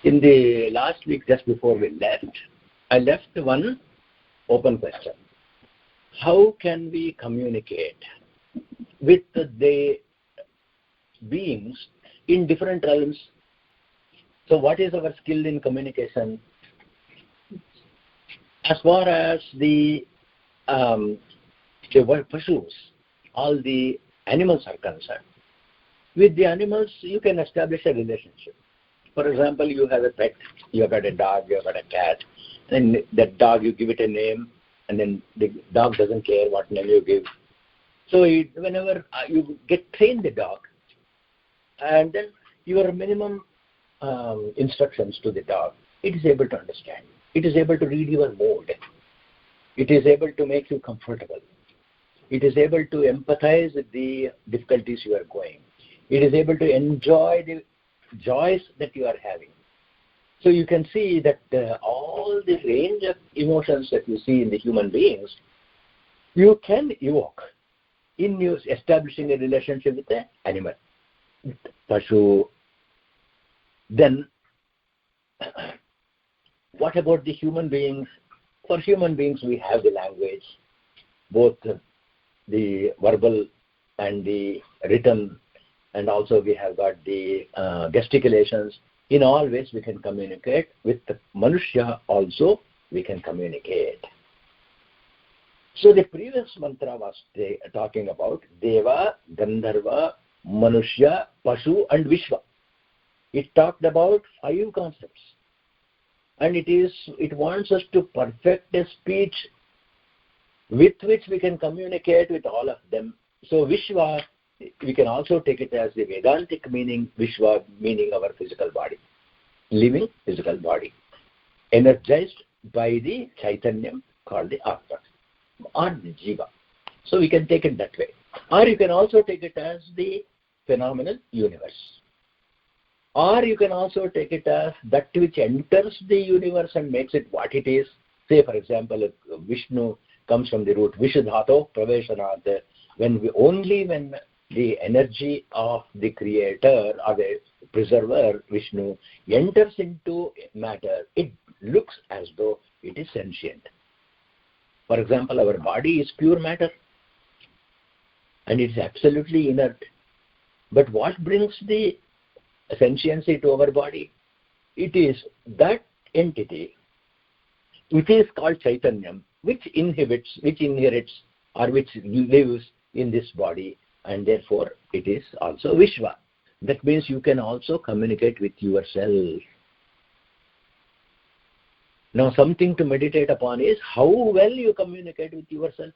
In the last week, just before we left, I left one open question. How can we communicate with the beings in different realms? So what is our skill in communication? As far as the pashus, all the animals are concerned, with the animals you can establish a relationship. For example, you have a pet, you have got a dog, you have got a cat, and that dog you give it a name, and then the dog doesn't care what name you give. So whenever you train the dog, and then your minimum instructions to the dog, it is able to understand. It is able to read your mood. It is able to make you comfortable. It is able to empathize with the difficulties you are going. It is able to enjoy the joys that you are having. So you can see that all the range of emotions that you see in the human beings, you can evoke in you establishing a relationship with the animal, with Pashu. Then, what about the human beings? For human beings, we have the language, both the verbal and the written, and also we have got the gesticulations. In all ways we can communicate. With the Manushya also we can communicate. So the previous mantra was talking about Deva, Gandharva, Manushya, Pashu and Vishwa. It talked about 5 concepts. And it wants us to perfect a speech with which we can communicate with all of them. So Vishwa, we can also take it as the Vedantic meaning, Vishwa meaning our physical body, living physical body, energized by the Chaitanyam called the Atma or the Jiva. So we can take it that way. Or you can also take it as the phenomenal universe. Or you can also take it as that which enters the universe and makes it what it is. Say, for example, Vishnu comes from the root Vishuddhato Praveshanat. When the energy of the creator or the preserver, Vishnu, enters into matter, it looks as though it is sentient. For example, our body is pure matter and it is absolutely inert. But what brings the sentiency to our body? It is that entity which is called Chaitanyam, which inherits or which lives in this body, and therefore it is also Vishwa. That means you can also communicate with yourself. Now something to meditate upon is how well you communicate with yourself.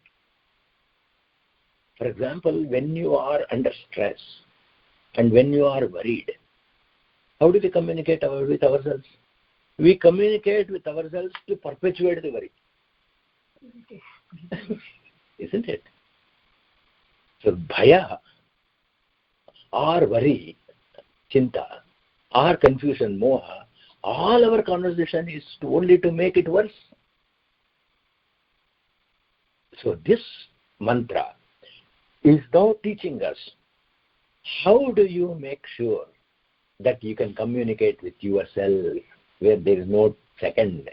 For example, when you are under stress and when you are worried, how do we communicate with ourselves? We communicate with ourselves to perpetuate the worry. Isn't it? So bhaya or worry, chinta or confusion, moha, all our conversation is only to make it worse. So this mantra is now teaching us how do you make sure that you can communicate with yourself where there is no second.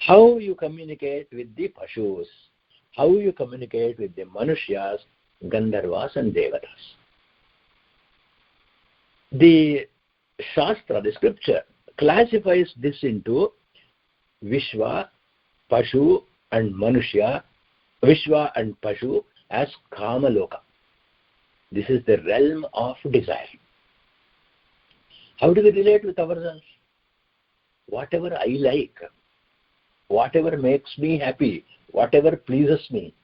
How you communicate with the Pashus, how you communicate with the Manushyas, Gandharvas and Devatas. The Shastra, the scripture, classifies this into Vishwa, Pashu and Manushya, Vishwa and Pashu as Kamaloka. This is the realm of desire. How do we relate with ourselves? Whatever I like, whatever makes me happy, whatever pleases me,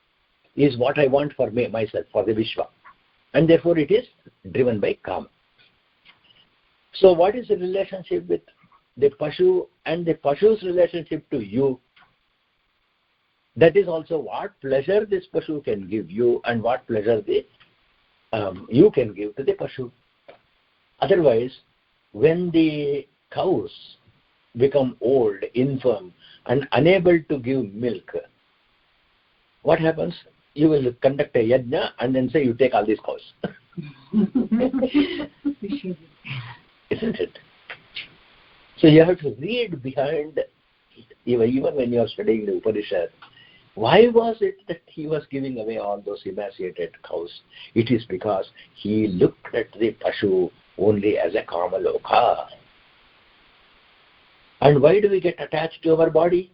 is what I want for myself, for the Vishwa. And therefore it is driven by Kama. So what is the relationship with the Pashu and the Pashu's relationship to you? That is also what pleasure this Pashu can give you and what pleasure you can give to the Pashu. Otherwise, when the cows become old, infirm and unable to give milk, what happens? You will conduct a yajna and then say you take all these cows. Isn't it? So you have to read behind, even when you are studying the Upanishad, why was it that he was giving away all those emaciated cows? It is because he looked at the Pashu only as a Kamaloka. And why do we get attached to our body?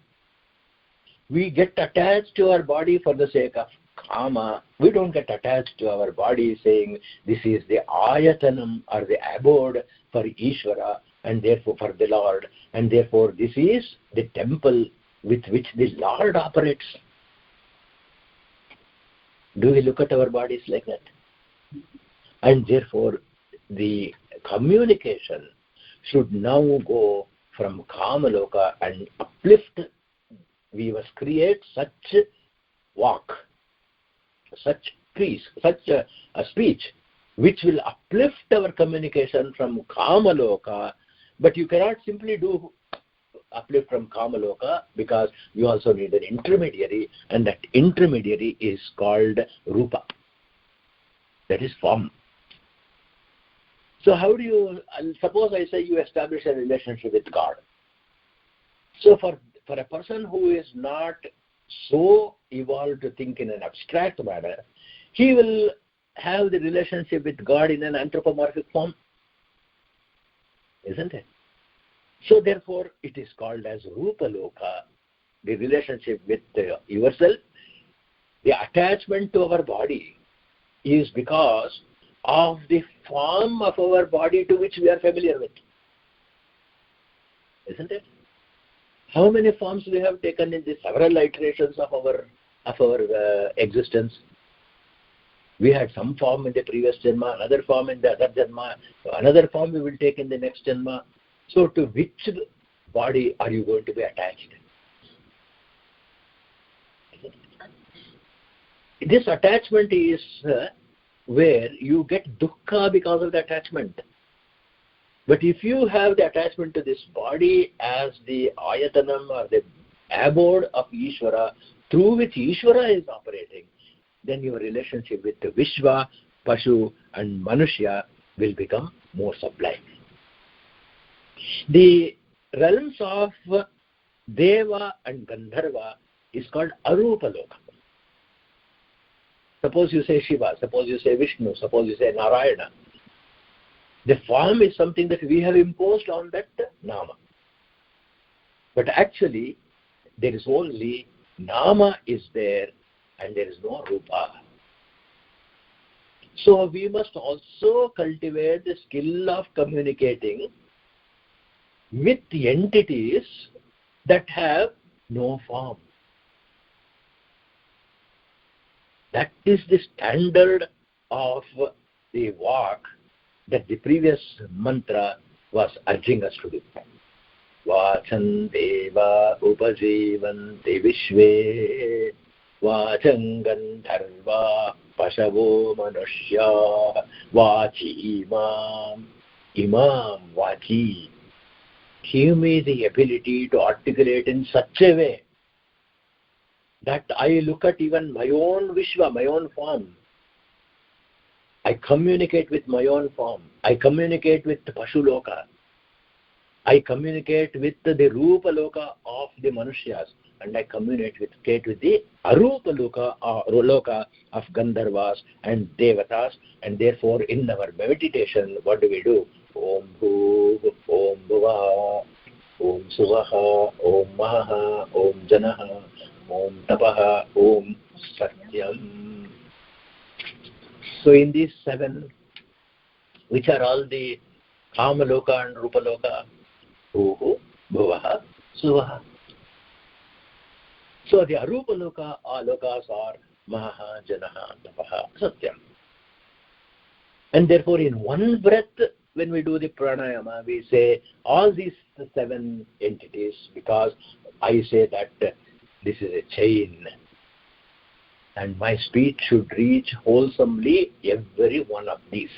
We get attached to our body for the sake of Kama. We don't get attached to our body saying this is the Ayatanam or the abode for Ishvara and therefore for the Lord, and therefore this is the temple with which the Lord operates. Do we look at our bodies like that? And therefore the communication should now go from Kamaloka and uplift. We must create such walk, such peace, such a speech which will uplift our communication from Kamaloka. But you cannot simply do uplift from Kamaloka because you also need an intermediary, and that intermediary is called Rupa. That is form. So how do you, suppose I say you establish a relationship with God. So for a person who is not so evolved to think in an abstract manner, he will have the relationship with God in an anthropomorphic form. Isn't it? So therefore, it is called as Rupa Loka, the relationship with yourself. The attachment to our body is because of the form of our body to which we are familiar with. Isn't it? How many forms we have taken in the several iterations of our existence? We had some form in the previous Janma, another form in the other Janma, another form we will take in the next Janma. So to which body are you going to be attached? This attachment is where you get dukkha because of the attachment. But if you have the attachment to this body as the ayatanam or the abode of Ishvara, through which Ishvara is operating, then your relationship with the Vishwa, Pashu and Manushya will become more sublime. The realms of Deva and Gandharva is called Arupa Loka. Suppose you say Shiva, suppose you say Vishnu, suppose you say Narayana. The form is something that we have imposed on that Nama. But actually, there is only Nama is there and there is no Rupa. So we must also cultivate the skill of communicating with entities that have no form. That is the standard of the walk that the previous mantra was urging us to do. Vachan deva upajivanti vishve vacham gandharva pashavo manushya vachi imam vachi. Give me the ability to articulate in such a way that I look at even my own Vishwa, my own form. I communicate with my own form. I communicate with the Pashu Loka. I communicate with the Rupa Loka of the Manushyas. And I communicate with the Arupa Loka of Gandharvas and Devatas. And therefore, in our meditation, what do? Om Bhuv, Om Bhuva, Om Suvaha, Om Maha, Om Janaha, Om Tapaha, Om Satyam. So in these seven, which are all the Kama Loka and Rupa Loka, Bhuv, Bhuvaha, Suvaha. So the Arupa Lokas are Maha, Janaha, Tapaha, Satyam. And therefore in one breath, when we do the pranayama, we say all these seven entities, because I say that this is a chain and my speech should reach wholesomely every one of these.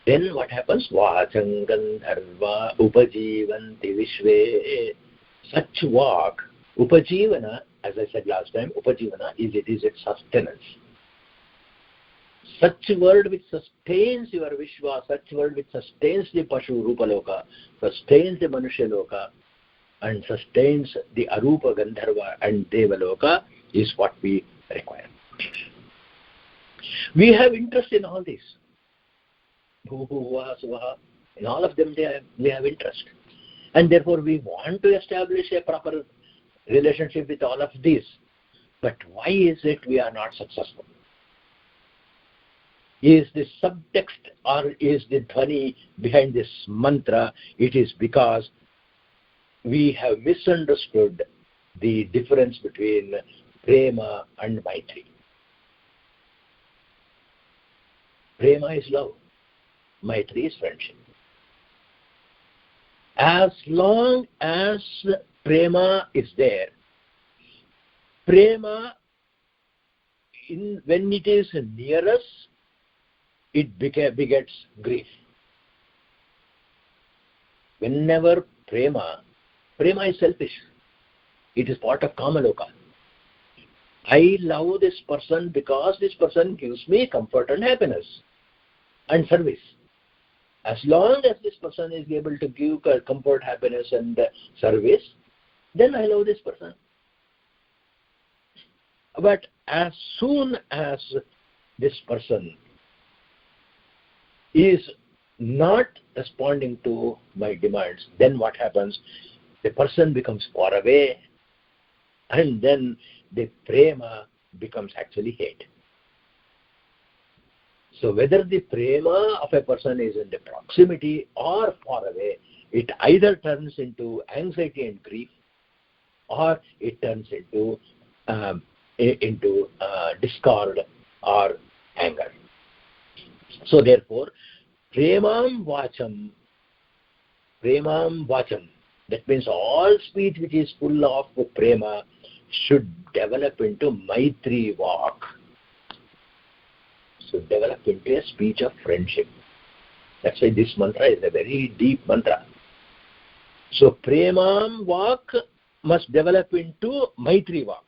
Then what happens? Vacham gandharva upajivanti vishve. Such walk, upajivana, as I said last time, upajivana is its sustenance. Such word which sustains your Vishwa, such word which sustains the Pashu Rupa Loka, sustains the Manushya Loka, and sustains the Arupa Gandharva and Deva Loka is what we require. We have interest in all this. In all of them we have interest. And therefore we want to establish a proper relationship with all of these. But why is it we are not successful? Is the subtext or is the dhvani behind this mantra? It is because we have misunderstood the difference between prema and maitri. Prema is love. Maitri is friendship. As long as prema is there, prema, when it is near us, it begets grief. Whenever prema is selfish. It is part of Kamaloka. I love this person because this person gives me comfort and happiness and service. As long as this person is able to give comfort, happiness and service, then I love this person. But as soon as this person is not responding to my demands, then what happens? The person becomes far away, and then the prema becomes actually hate. So whether the prema of a person is in the proximity or far away, it either turns into anxiety and grief, or it turns into discord or anger. So therefore, premam vacham, that means all speech which is full of prema should develop into maitri vak, should develop into a speech of friendship. That's why this mantra is a very deep mantra. So premam vak must develop into maitri vak.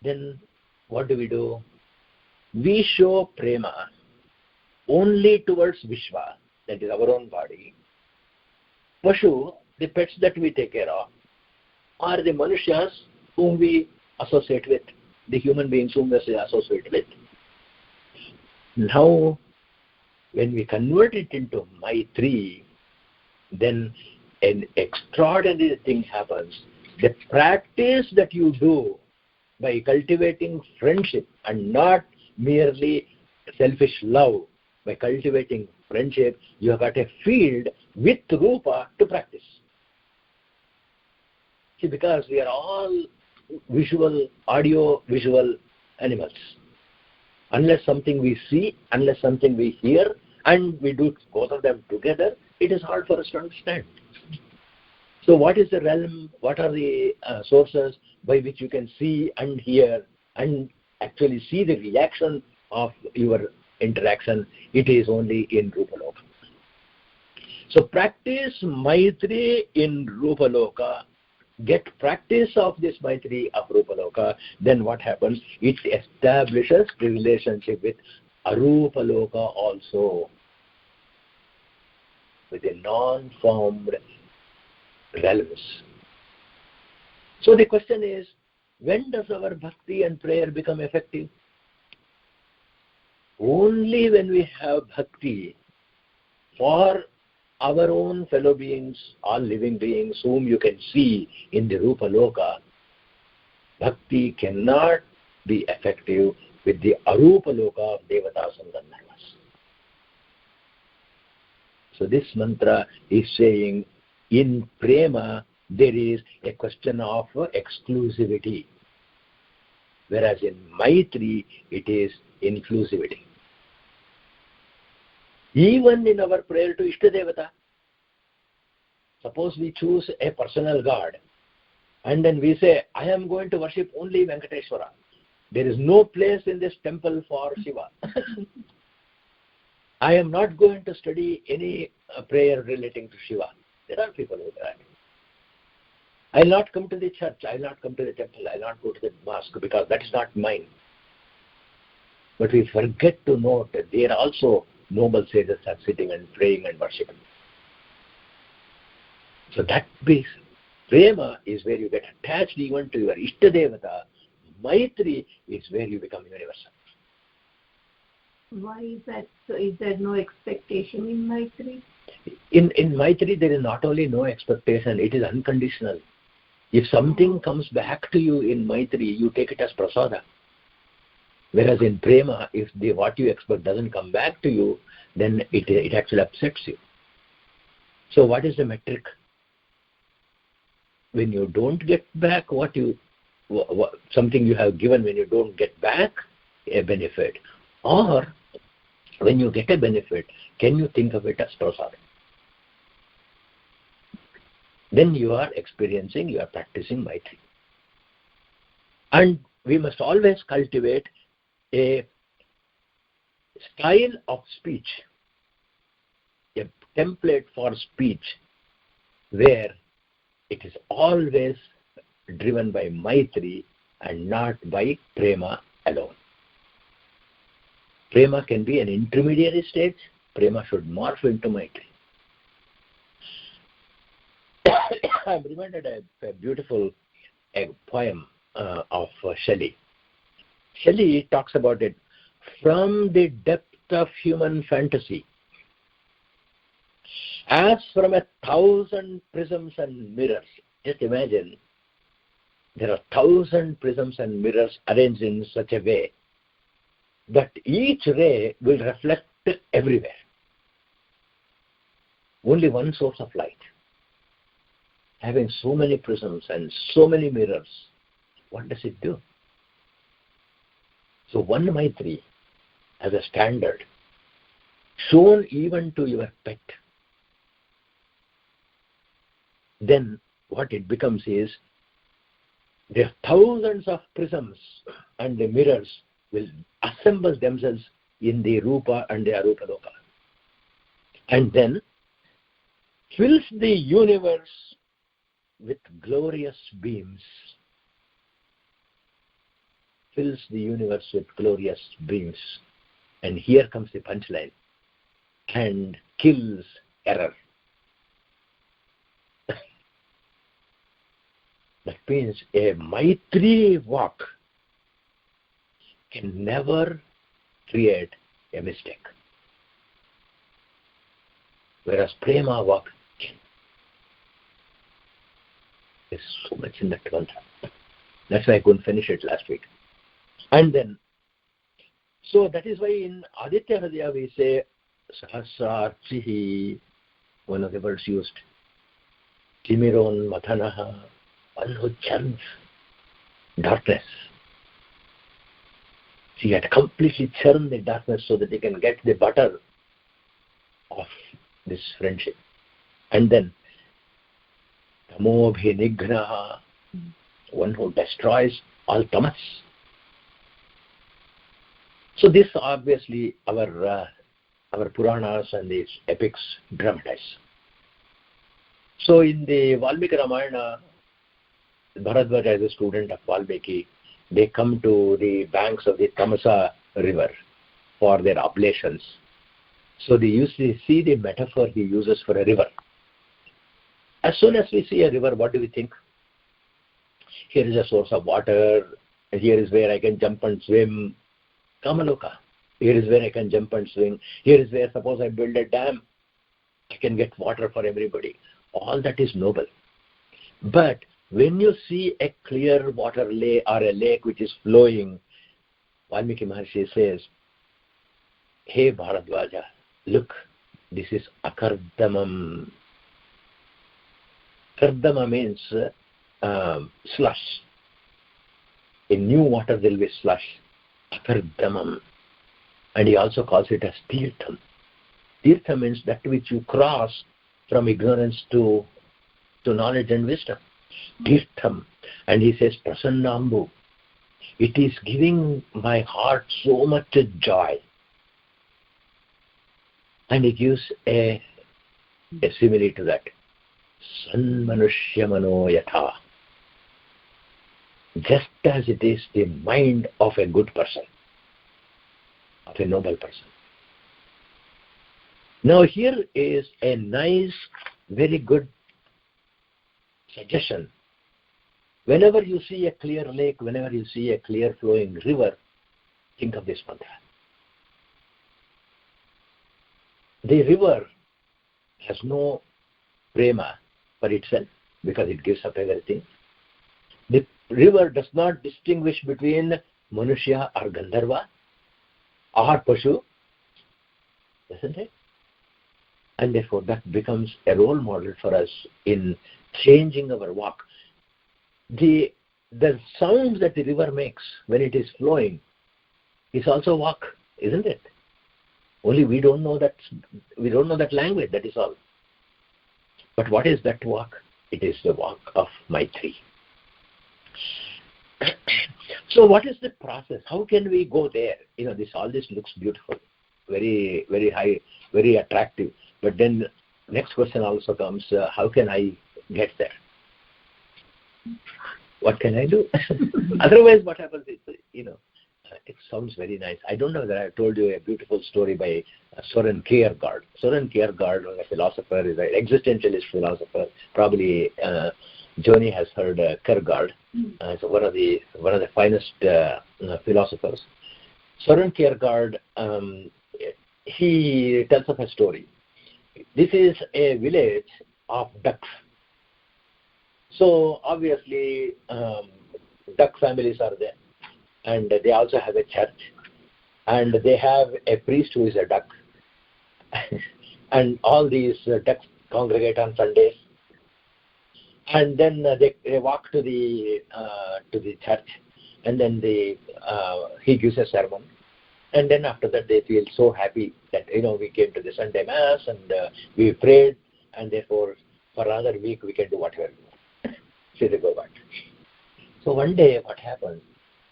Then what do? We show prema only towards Vishwa, that is our own body. Pashu, the pets that we take care of, are the Manushas whom we associate with, the human beings whom we associate with. Now, when we convert it into Maitri, then an extraordinary thing happens. The practice that you do by cultivating friendship and not merely selfish love, by cultivating friendship, you have got a field with Rupa to practice. See, because we are all audio-visual animals. Unless something we see, unless something we hear, and we do both of them together, it is hard for us to understand. So what is the realm? What are the sources by which you can see and hear and actually see the reaction of your interaction? It is only in Rupaloka. So practice Maitri in Rupaloka, get practice of this Maitri of Rupaloka, then what happens? It establishes the relationship with Arupaloka also, with the non-formed realms. So the question is, when does our bhakti and prayer become effective? Only when we have bhakti for our own fellow beings, all living beings whom you can see in the Rupa Loka. Bhakti cannot be effective with the Arupa Loka of Devatas and Gandharvas. So this mantra is saying, in prema there is a question of exclusivity, whereas in Maitri it is inclusivity. Even in our prayer to Ishtadevata, suppose we choose a personal god and then we say, I am going to worship only Venkateshwara. There is no place in this temple for Shiva. I am not going to study any prayer relating to Shiva. There are people who do that. I will not come to the church, I will not come to the temple, I will not go to the mosque because that is not mine. But we forget to note that there are also noble sages are sitting and praying and worshipping. So that means prema is where you get attached even to your Ishtadevata. Maitri is where you become universal. Why is that? So is there no expectation in Maitri? In Maitri, there is not only no expectation, it is unconditional. If something comes back to you in Maitri, you take it as prasada. Whereas in prema, if what you expect doesn't come back to you, then it actually upsets you. So what is the metric? When you don't get back something you have given, when you don't get back a benefit, or when you get a benefit, can you think of it as prasada? Then you are practicing Maitri. And we must always cultivate a style of speech, a template for speech where it is always driven by Maitri and not by prema alone. Prema can be an intermediary stage. Prema should morph into Maitri. I'm reminded of a beautiful poem of Shelley. Shelley talks about it from the depth of human fantasy. As from 1,000 prisms and mirrors. Just imagine, there are 1,000 prisms and mirrors arranged in such a way that each ray will reflect everywhere. Only one source of light. Having so many prisms and so many mirrors, what does it do? So one Maitri as a standard, shown even to your pet, then what it becomes is, there are thousands of prisms and the mirrors will assemble themselves in the Rupa and the Arupa Loka. And then fills the universe with glorious beams. Fills the universe with glorious beams. And here comes the punchline. And kills error. That means a Maitri walk can never create a mistake. Whereas prema walk can. There's so much in that mantra. That's why I couldn't finish it last week. And then, so that is why in Aditya Hridaya we say, Sahasrarchihi, one of the words used, Timiron Mathanaha, one who churns darkness. He had completely churned the darkness so that he can get the butter of this friendship. And then, Tamobhinighnaha, one who destroys all tamas. So this obviously our Puranas and these epics dramatize. So in the Valmiki Ramayana, Bharadwaj as a student of Valmiki, they come to the banks of the Tamasa river for their oblations. So they usually see the metaphor he uses for a river. As soon as we see a river, what do we think? Here is a source of water, and here is where I can jump and swim. Kamaloka. Here is where I can jump and swim. Here is where, suppose I build a dam, I can get water for everybody. All that is noble. But when you see a clear water lake or a lake which is flowing, Valmiki Maharshi says, Hey Bharadwaja, look, this is akardamam. Kardama means slush. In new water there will be slush. Akardamam. And he also calls it as tirtham. Tirtham means that which you cross from ignorance to knowledge and wisdom. Tirtham. And he says, Prasannambu. It is giving my heart so much joy. And he gives a simile to that. Sanmanushya mano yatha. Just as it is the mind of a good person. of a noble person. Now here is a nice, very good suggestion. Whenever you see a clear lake, whenever you see a clear flowing river, think of this mantra. The river has no prema for itself because it gives up everything. The river does not distinguish between Manushya or Gandharva or Pashu, isn't it? And therefore that becomes a role model for us in changing our walk. The sounds that the river makes when it is flowing is also walk, isn't it? Only we don't know that language, that is all. But what is that walk? It is the walk of Maitri. So what is the process? How can we go there? All this looks beautiful, very, very high, very attractive. But then next question also comes, how can I get there? What can I do? Otherwise, what happens is, it sounds very nice. I don't know that I told you a beautiful story by Soren Kierkegaard. Soren Kierkegaard was a philosopher, is an existentialist philosopher. Probably Joni has heard Kierkegaard. So one of the finest philosophers. Soren Kierkegaard, he tells us a story. This is a village of ducks. So obviously, duck families are there, and they also have a church, and they have a priest who is a duck, and all these ducks congregate on Sundays, and then they walk to the church, and then he gives a sermon, and then after that they feel so happy that we came to the Sunday Mass and we prayed, and therefore for another week we can do whatever we want. So they go back. So one day what happened?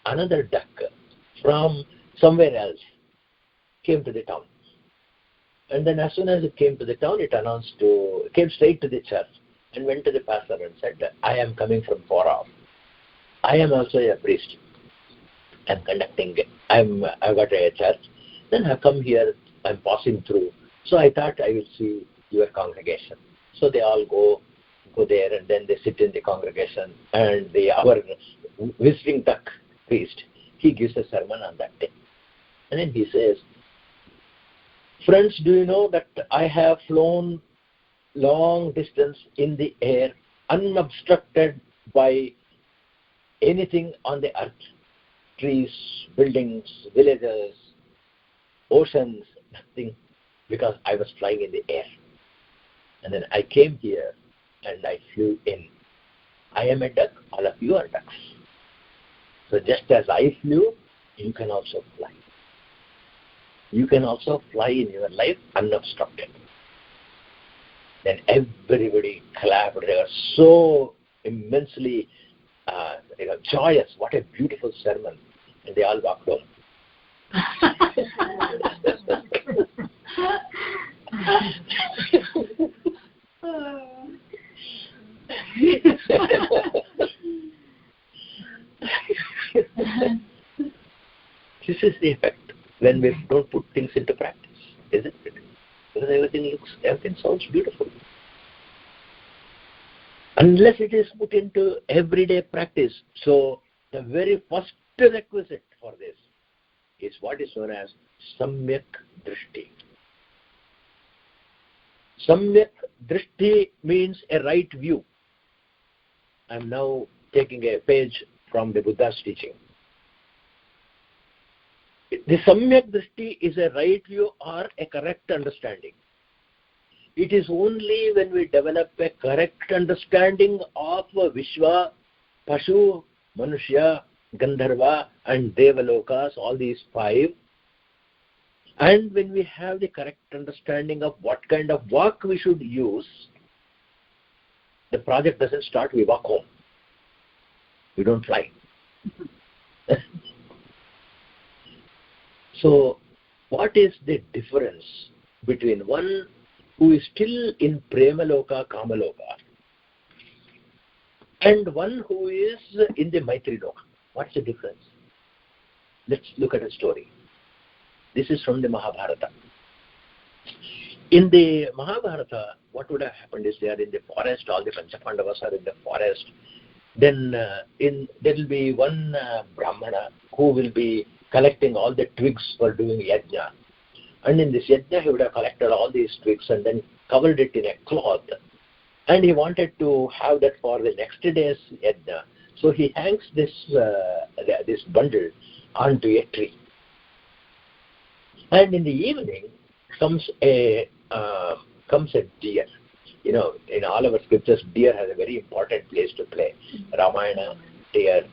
Another duck from somewhere else came to the town. And then as soon as it came to the town, it came straight to the church and went to the pastor and said, I am coming from far off. I am also a priest. I've got a church. Then I've come here, I'm passing through. So I thought I will see your congregation. So they all go there, and then they sit in the congregation, and our visiting duck priest, he gives a sermon on that day. And then he says, friends, do you know that I have flown long distance in the air, unobstructed by anything on the earth? Trees, buildings, villages, oceans, nothing, because I was flying in the air. And then I came here and I flew in. I am a duck, all of you are ducks. So just as I flew, you can also fly. You can also fly in your life unobstructed. Then everybody clapped. They were so immensely joyous. What a beautiful sermon. And they all walked home. This is the effect when we don't put things into practice, isn't it? Because everything sounds beautiful. Unless it is put into everyday practice. So the very first requisite for this is what is known as Samyak Drishti. Samyak Drishti means a right view. I am now taking a page from the Buddha's teaching. The Samyak Drishti is a right view or a correct understanding. It is only when we develop a correct understanding of Vishwa, Pashu, Manushya, Gandharva and Devalokas, all these five, and when we have the correct understanding of what kind of walk we should use, the project doesn't start, we walk home. We don't fly. So, what is the difference between one who is still in Premaloka, Kamaloka, and one who is in the Maitri Loka? What's the difference? Let's look at a story. This is from the Mahabharata. In the Mahabharata, what would have happened is they are in the forest, all the Panchapandavas are in the forest. Then there will be one Brahmana who will be collecting all the twigs for doing yajna. And in this yajna, he would have collected all these twigs and then covered it in a cloth. And he wanted to have that for the next day's yajna. So he hangs this bundle onto a tree. And in the evening comes a deer. You know, in all our scriptures, deer has a very important place to play. Ramayana, deer.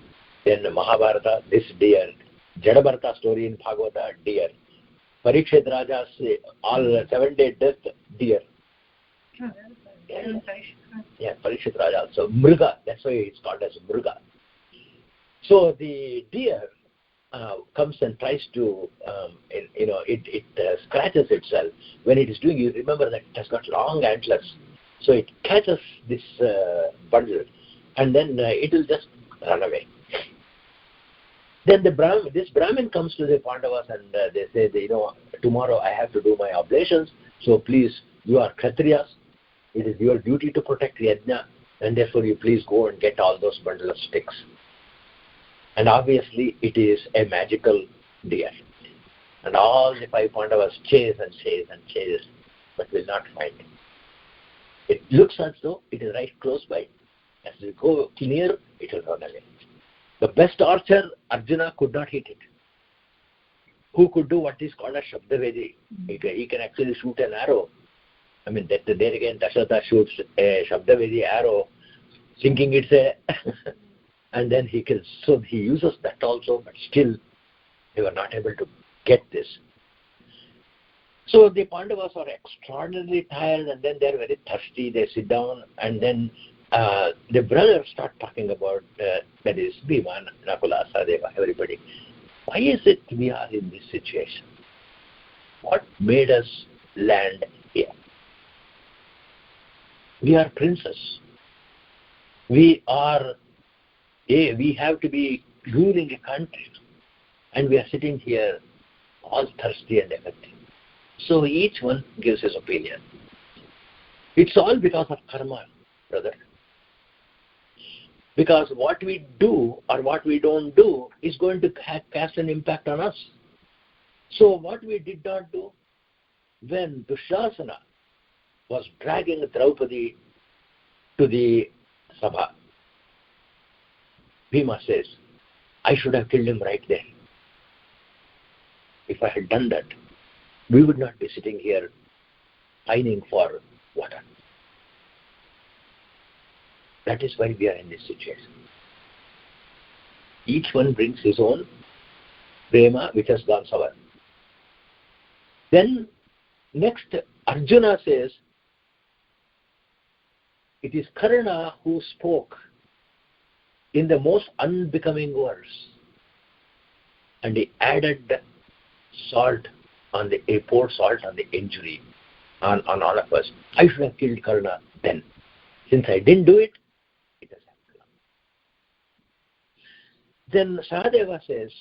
Then Mahabharata, this deer. Jadabharata story in Bhagavata, deer. Parikshit Raja's all 7-day death, deer. Yeah, Parikshit Raja also. Mruga, that's why it's called as Mruga. So the deer comes and tries to, it scratches itself. When it is doing, you remember that it has got long antlers. So it catches this bundle and then it will just run away. Then this Brahmin comes to the Pandavas and they say, tomorrow I have to do my oblations, so please, you are Kshatriyas, it is your duty to protect Yajna, and therefore you please go and get all those bundle of sticks. And obviously it is a magical deer. And all the 5 Pandavas chase and chase and chase, but will not find it. It looks as though it is right close by. As we go near, it will run away. The best archer, Arjuna, could not hit it. Who could do what is called a Shabdavedi? He can actually shoot an arrow. I mean, there again, Dasharatha shoots a Shabdavedi arrow, thinking it's a... and then he kills. So he uses that also, but still they were not able to get this. So the Pandavas are extraordinarily tired and then they're very thirsty. They sit down and then the brothers start talking about, that is, Bhima, Nakula, Sahadeva, everybody. Why is it we are in this situation? What made us land here? We are princes. We have to be ruling a country. And we are sitting here all thirsty and everything. So each one gives his opinion. It's all because of karma, brother. Because what we do or what we don't do is going to cast an impact on us. So what we did not do, when Dushasana was dragging Draupadi to the Sabha, Bhima says, I should have killed him right there. If I had done that, we would not be sitting here pining for water. That is why we are in this situation. Each one brings his own prema which has gone sour. Then next Arjuna says, it is Karna who spoke in the most unbecoming words. And he added salt on the poured salt on the injury on all of us. I should have killed Karna then. Since I didn't do it, it has happened. Then Sahadeva says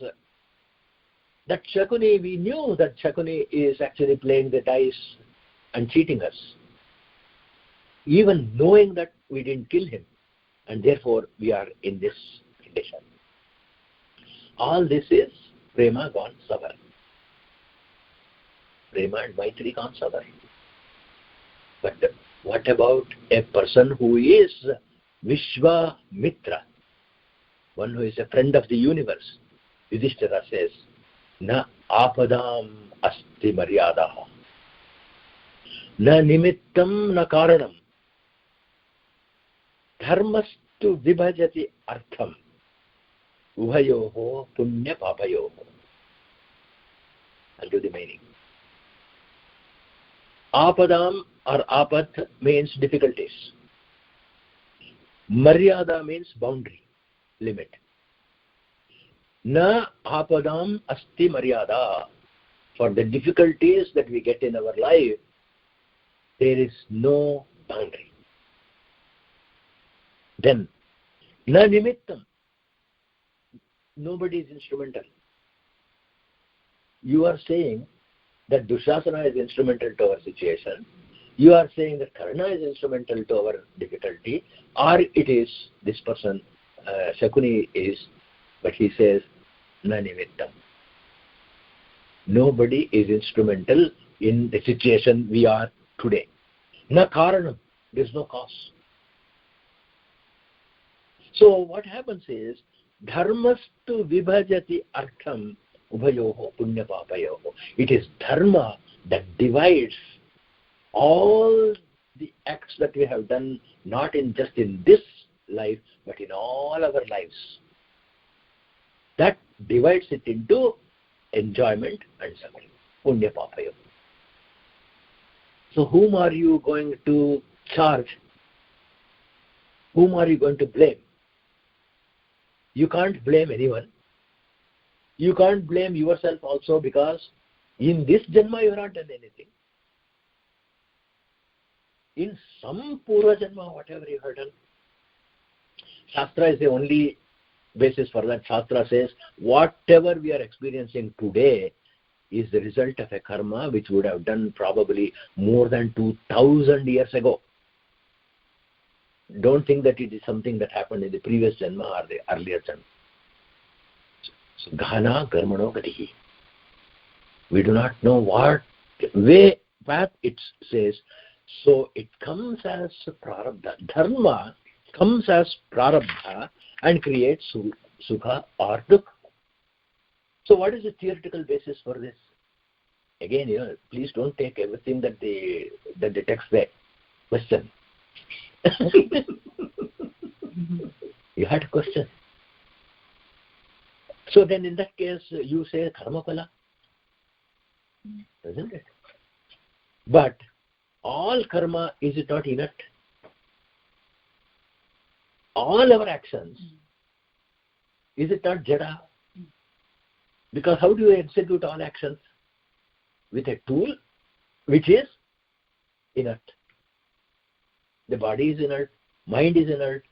that Shakuni, we knew that Shakuni is actually playing the dice and cheating us. Even knowing that we didn't kill him, and therefore we are in this condition. All this is prema gone sour. Prema and Maitri gone sour. But what about a person who is Vishwa Mitra, one who is a friend of the universe? Yudhishthira says, Na apadam asti maryadaha, na nimittam na karanam, dharmastu vibhajati artham, uhayoho punya papayoho. I'll do the meaning. Apadam or apat means difficulties. Maryada means boundary, limit. Na apadam asti maryada. For the difficulties that we get in our life, there is no boundary. Then, na nimittam. Nobody is instrumental. you are saying that Dushasana is instrumental to our situation, you are saying that Karna is instrumental to our difficulty, or it is this person, Shakuni is, but he says, na nimittam. Nobody is instrumental in the situation we are today. Na karanam, there is no cause. So what happens is, dharmastu vibhajati artham ubhayoho punya papayoho. It is dharma that divides all the acts that we have done, not in just in this life, but in all our lives. That divides it into enjoyment and suffering. Punya papayoho. So whom are you going to charge? Whom are you going to blame? You can't blame anyone. You can't blame yourself also, because in this Janma you have not done anything. In some Purva Janma, whatever you have done. Shastra is the only basis for that. Shastra says, whatever we are experiencing today is the result of a karma which would have done probably more than 2000 years ago. Don't think that it is something that happened in the previous Janma or the earlier Janma. So, Ghana Karmano Gatihi. We do not know what way path it says. So it comes as prarabdha. Dharma comes as prarabdha and creates sukha or dukkha. So what is the theoretical basis for this? Again, please don't take everything that the text says. Question. You had a question. So then in that case, you say karma phala. Doesn't it? But all karma, is it not inert? All our actions, is it not jada? Because how do you execute all actions? With a tool which is inert. The body is inert, mind is inert,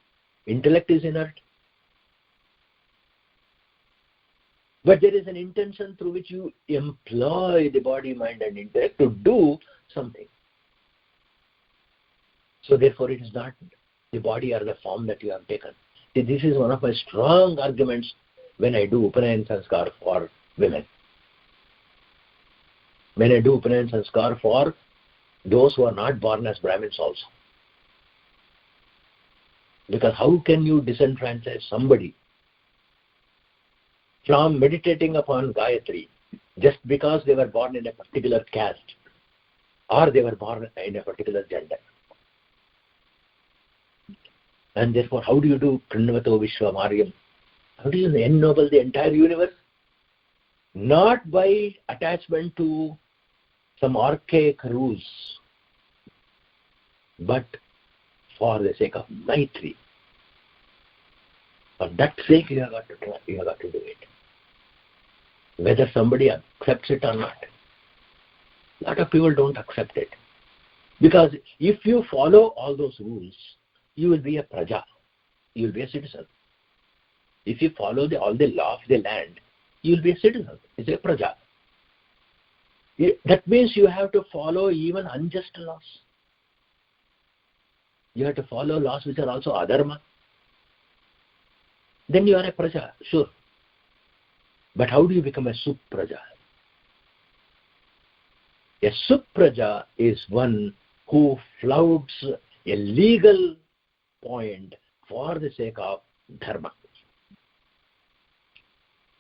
intellect is inert. But there is an intention through which you employ the body, mind and intellect to do something. So therefore it is not the body or the form that you have taken. See, this is one of my strong arguments when I do Upanayan Sanskar for women. When I do Upanayan Sanskar for those who are not born as Brahmins also. Because how can you disenfranchise somebody from meditating upon Gayatri just because they were born in a particular caste or they were born in a particular gender? And therefore, how do you do Pranavato Vishwa Maryam? How do you ennoble the entire universe? Not by attachment to some archaic rules, but for the sake of Maitri. For that sake, you have got to do it. Whether somebody accepts it or not. A lot of people don't accept it. Because if you follow all those rules, you will be a praja. You will be a citizen. If you follow all the law of the land, you will be a citizen. It's a praja. That means you have to follow even unjust laws. You have to follow laws which are also adharma. Then you are a praja, sure. But how do you become a supraja? A supraja is one who flouts a legal point for the sake of dharma.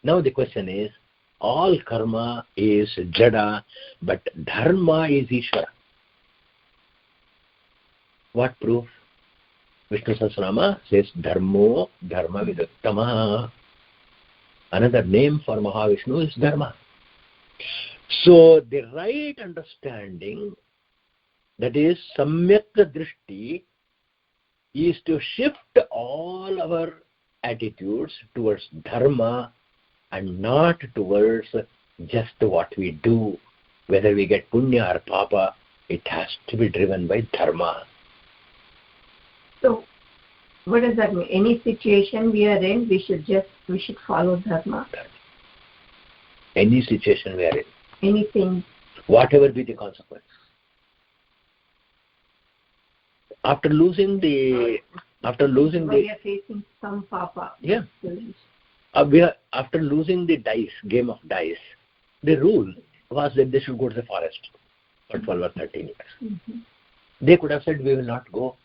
Now the question is, all karma is jada, but dharma is Ishvara. What proof? Vishnu Sahasranama says dharmo dharma viduttama. Another name for Mahavishnu is dharma. So the right understanding, that is samyak drishti, is to shift all our attitudes towards dharma and not towards just what we do. Whether we get punya or papa, it has to be driven by dharma. So, what does that mean? Any situation we are in, we should follow dharma. Any situation we are in. Anything. Whatever be the consequence. After losing We are facing some papa. Yeah. After losing the game of dice, the rule was that they should go to the forest for 12 or 13 years. Mm-hmm. They could have said, we will not go.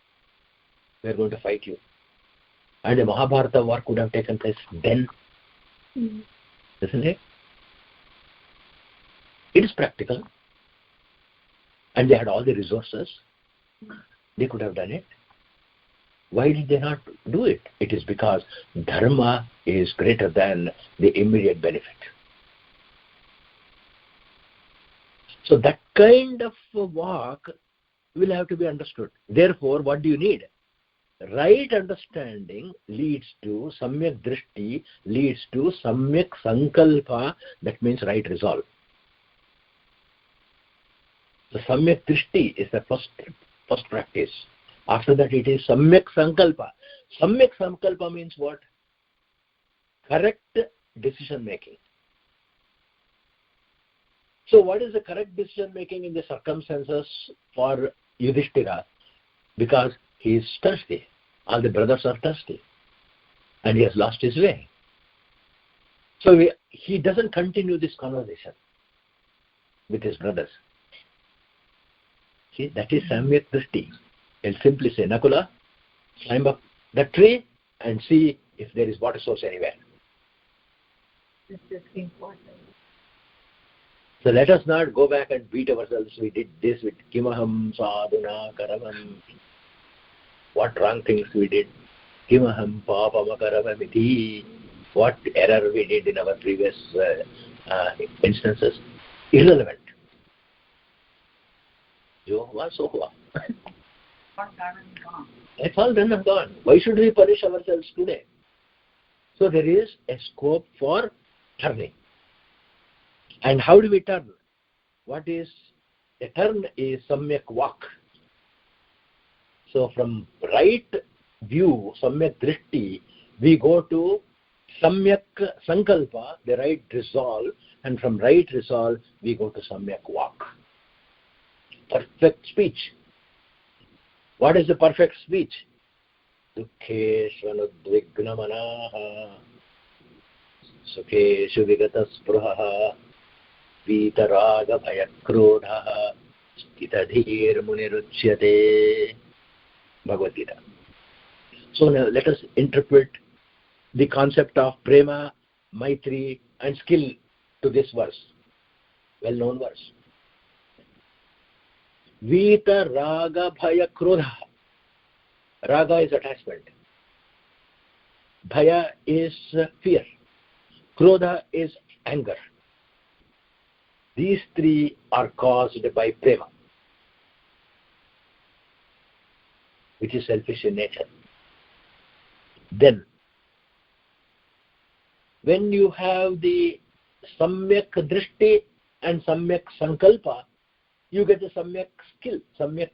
We are going to fight you. And the Mahabharata war could have taken place then. Mm-hmm. Isn't it? It is practical. And they had all the resources. They could have done it. Why did they not do it? It is because dharma is greater than the immediate benefit. So that kind of walk will have to be understood. Therefore, what do you need? Right understanding leads to samyak drishti, leads to samyak sankalpa, that means right resolve. The samyak drishti is the first practice. After that it is samyak sankalpa. Samyak sankalpa means what? Correct decision making. So what is the correct decision making in the circumstances for Yudhishthira? Because he is thirsty. All the brothers are thirsty. And he has lost his way. So he doesn't continue this conversation with his brothers. See, that is samyak drishti. He'll simply say, Nakula, climb up the tree and see if there is water source anywhere. This is important. So let us not go back and beat ourselves. We did this with Kimaham Sadhuna Karavam. What wrong things we did. Kimaham Papama Karavamiti. What error we did in our previous instances. Irrelevant. Jo hua, so hua. It's all done and gone. Why should we punish ourselves today? So there is a scope for turning. And how do we turn? What is a turn? Is samyak walk. So from right view, samyak drishti, we go to samyak sankalpa, the right resolve, and from right resolve we go to samyak walk. Perfect speech. What is the perfect speech? Dukkeshvanudvignamanaha Sukheshu vigataspruhaha Vitaraga bhayakrodhaha Stitadhir muniruchyate. Bhagavad Gita. So now let us interpret the concept of prema, maitri and skill to this verse. Well-known verse. Vita raga bhaya krodha. Raga is attachment. Bhaya is fear. Krodha is anger. These three are caused by prema, which is selfish in nature. Then, when you have the samyak drishti and samyak sankalpa, you get the samyak skill, samyak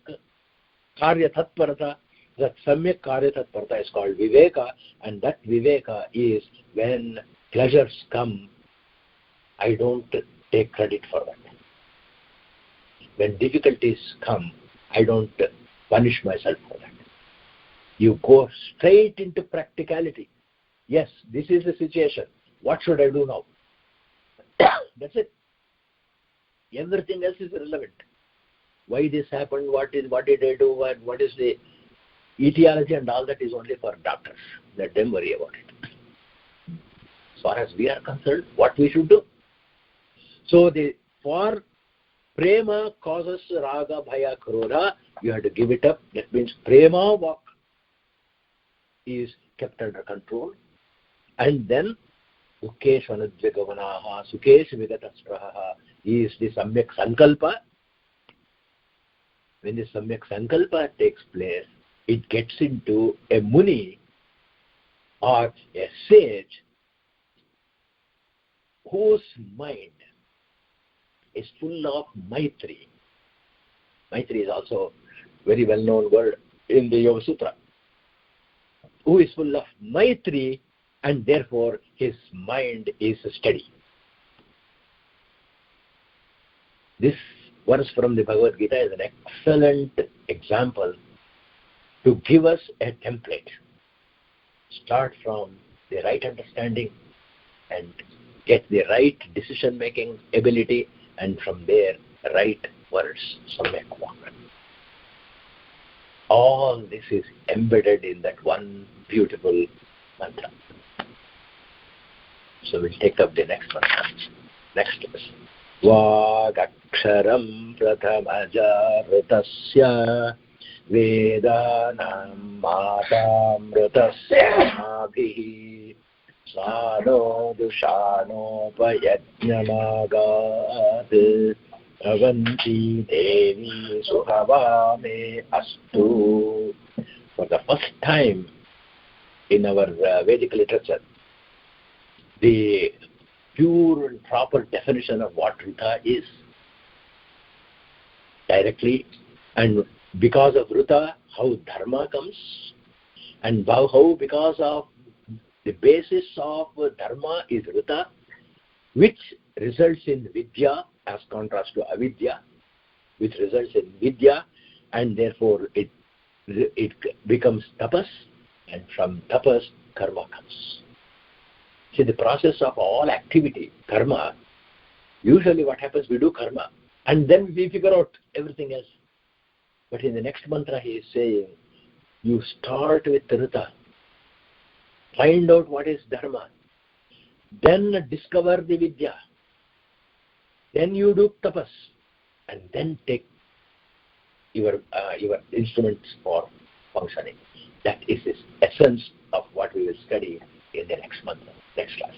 karya tatparata. That samyak karya tatparata is called viveka, and that viveka is when pleasures come, I don't take credit for that. When difficulties come, I don't punish myself for that. You go straight into practicality. Yes, this is the situation. What should I do now? That's it. Everything else is irrelevant. Why this happened, what did I do, what is the etiology, and all that is only for doctors. Let them worry about it. As far as we are concerned, what we should do. So for prema causes raga, bhaya, krodha, you have to give it up. That means prema walk is kept under control. And then Dukkeshu anudvigavanaha, Sukeshu vigatastrahaha is the samyak sankalpa. When the samyak sankalpa takes place, it gets into a muni or a sage whose mind is full of maitri. Maitri is also a very well-known word in the Yoga Sutra. Who is full of maitri, and therefore his mind is steady. this verse from the Bhagavad Gita is an excellent example to give us a template. Start from the right understanding and get the right decision-making ability, and from there, right words, samyak vak. All this is embedded in that one beautiful mantra. So we'll take up the next one. Next verse. Vagaksharam prathamajarutasya vedanam matamrutasya abhihi sano dushanopayagnamagat avanti devi suhavame astu. For the first time in our Vedic literature, the pure and proper definition of what Ruta is directly, and because of Ruta, how Dharma comes, and how because of the basis of Dharma is Ruta, which results in Vidya as contrast to Avidya, which results in Vidya, and therefore it becomes Tapas, and from Tapas, Karma comes. See, the process of all activity, karma, usually what happens, we do karma, and then we figure out everything else. But in the next mantra, he is saying, you start with Ruta, find out what is Dharma, then discover the Vidya, then you do tapas, and then take your instruments for functioning. That is the essence of what we will study in the next mantra, next class.